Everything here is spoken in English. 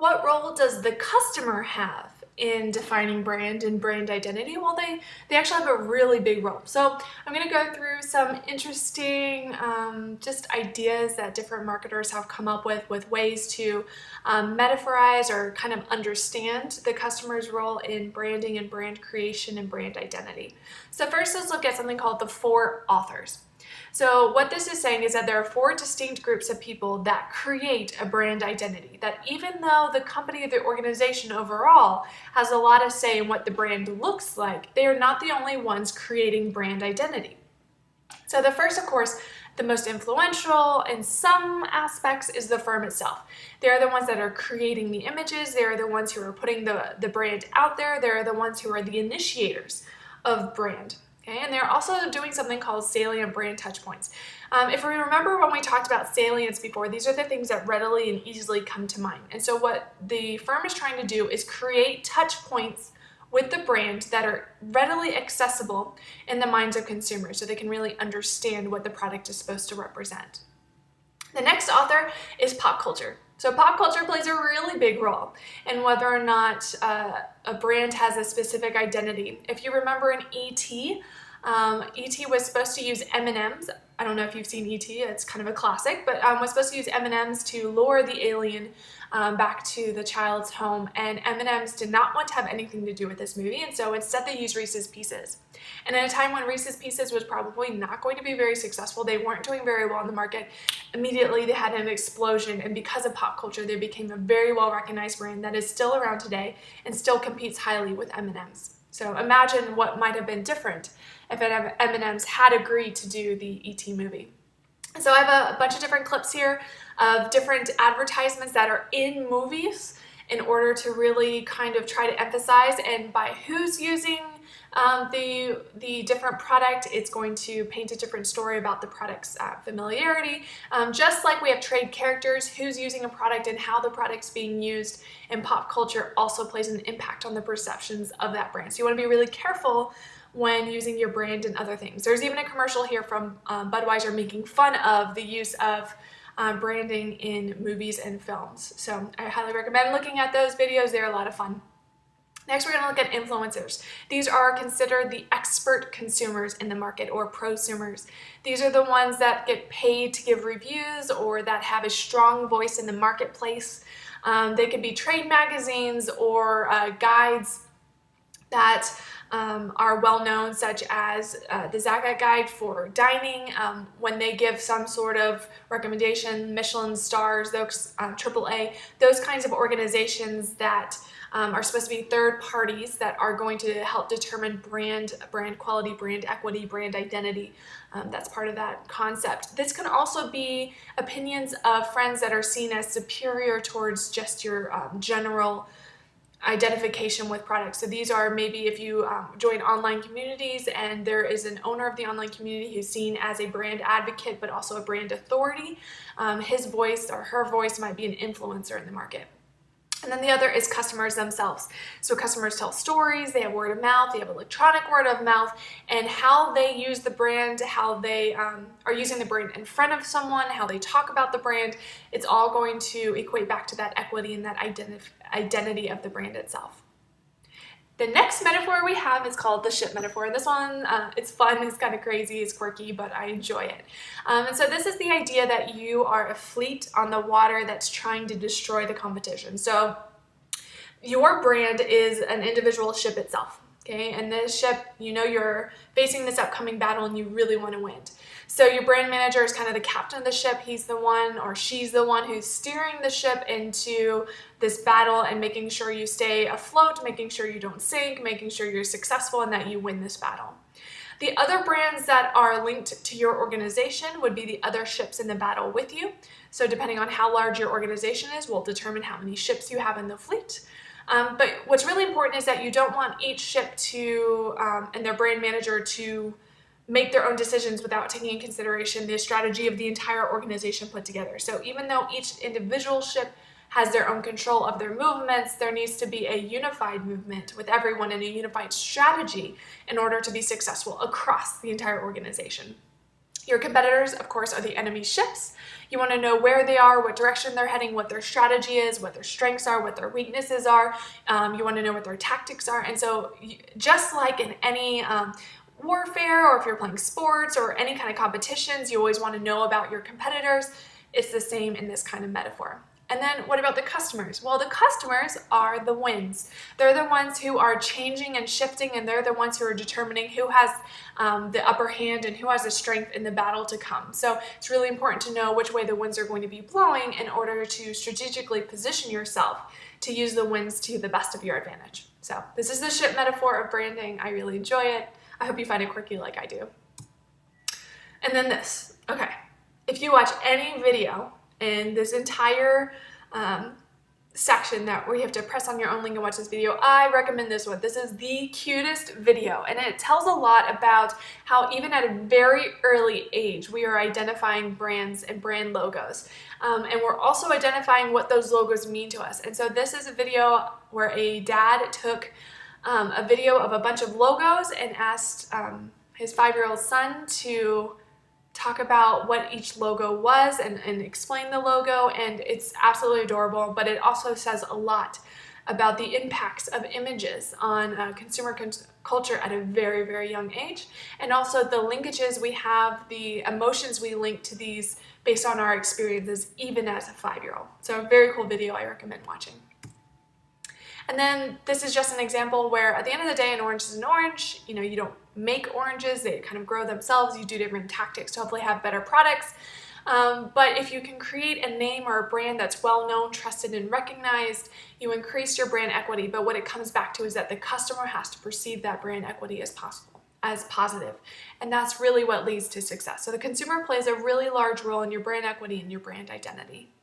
What role does the customer have in defining brand and brand identity? Well, they actually have a really big role. So I'm going to go through some interesting just ideas that different marketers have come up with ways to metaphorize or kind of understand the customer's role in branding and brand creation and brand identity. So first, let's look at something called the four authors. So what this is saying is that there are four distinct groups of people that create a brand identity, that even though the company or the organization overall has a lot of say in what the brand looks like, they are not the only ones creating brand identity. So the first, of course, the most influential in some aspects is the firm itself. They're the ones that are creating the images. They're the ones who are putting the brand out there. They're the ones who are the initiators of brand. Okay, and they're also doing something called salient brand touchpoints. If we remember when we talked about salience before, these are the things that readily and easily come to mind. And so what the firm is trying to do is create touch points with the brand that are readily accessible in the minds of consumers so they can really understand what the product is supposed to represent. The next author is pop culture. So pop culture plays a really big role in whether or not a brand has a specific identity. If you remember in E.T., E.T. was supposed to use M&Ms. I don't know if you've seen E.T., it's kind of a classic, but was supposed to use M&Ms to lure the alien back to the child's home, and M&Ms did not want to have anything to do with this movie, and so instead they used Reese's Pieces. And at a time when Reese's Pieces was probably not going to be very successful, they weren't doing very well in the market, immediately they had an explosion, and because of pop culture, they became a very well-recognized brand that is still around today and still competes highly with M&Ms. So imagine what might have been different if M&M's had agreed to do the E.T. movie. So I have a bunch of different clips here of different advertisements that are in movies in order to really kind of try to emphasize, and by who's using the different product, it's going to paint a different story about the product's familiarity. Just like we have trade characters, who's using a product and how the product's being used in pop culture also plays an impact on the perceptions of that brand. So you want to be really careful when using your brand and other things. There's even a commercial here from Budweiser making fun of the use of branding in movies and films. So I highly recommend looking at those videos. They're a lot of fun. Next, we're going to look at influencers. These are considered the expert consumers in the market, or prosumers. These are the ones that get paid to give reviews or that have a strong voice in the marketplace. They could be trade magazines or guides that are well known, such as the Zagat Guide for dining. When they give some sort of recommendation, Michelin stars, those AAA, those kinds of organizations that are supposed to be third parties that are going to help determine brand quality, brand equity, brand identity. That's part of that concept. This can also be opinions of friends that are seen as superior towards just your general identification with products. So these are maybe if you join online communities and there is an owner of the online community who's seen as a brand advocate but also a brand authority, his voice or her voice might be an influencer in the market. And then the other is customers themselves. So customers tell stories, they have word of mouth, they have electronic word of mouth, and how they use the brand, how they are using the brand in front of someone, how they talk about the brand, it's all going to equate back to that equity and that identity of the brand itself. The next metaphor we have is called the ship metaphor. And this one, it's fun, it's kind of crazy, it's quirky, but I enjoy it. And so this is the idea that you are a fleet on the water that's trying to destroy the competition. So your brand is an individual ship itself. Okay, and this ship, you know you're facing this upcoming battle and you really want to win. So your brand manager is kind of the captain of the ship. He's the one or she's the one who's steering the ship into this battle and making sure you stay afloat, making sure you don't sink, making sure you're successful and that you win this battle. The other brands that are linked to your organization would be the other ships in the battle with you. So depending on how large your organization is, will determine how many ships you have in the fleet. But what's really important is that you don't want each ship to, and their brand manager to make their own decisions without taking in consideration the strategy of the entire organization put together. So even though each individual ship has their own control of their movements, there needs to be a unified movement with everyone and a unified strategy in order to be successful across the entire organization. Your competitors, of course, are the enemy ships. You want to know where they are, what direction they're heading, what their strategy is, what their strengths are, what their weaknesses are. You want to know what their tactics are. And so just like in any warfare, or if you're playing sports or any kind of competitions, you always want to know about your competitors. It's the same in this kind of metaphor. And then what about the customers? Well, the customers are the wins. They're the ones who are changing and shifting, and they're the ones who are determining who has the upper hand and who has the strength in the battle to come. So it's really important to know which way the winds are going to be blowing in order to strategically position yourself to use the winds to the best of your advantage. So this is the ship metaphor of branding. I really enjoy it. I hope you find it quirky like I do. And then this. Okay, if you watch any video in this entire section where you have to press on your own link and watch this video, I recommend this one. This is the cutest video, and it tells a lot about how even at a very early age we are identifying brands and brand logos, and we're also identifying what those logos mean to us. And so this is a video where a dad took a video of a bunch of logos and asked his 5-year-old son to talk about what each logo was and explain the logo, and it's absolutely adorable, but it also says a lot about the impacts of images on consumer culture at a very, very young age, and also the linkages we have, the emotions we link to these based on our experiences even as a 5-year-old. So a very cool video I recommend watching. And then this is just an example where at the end of the day, an orange is an orange. You know, you don't make oranges, they kind of grow themselves. You do different tactics to hopefully have better products. But if you can create a name or a brand that's well known, trusted, and recognized, you increase your brand equity. But what it comes back to is that the customer has to perceive that brand equity as positive. And that's really what leads to success. So the consumer plays a really large role in your brand equity and your brand identity.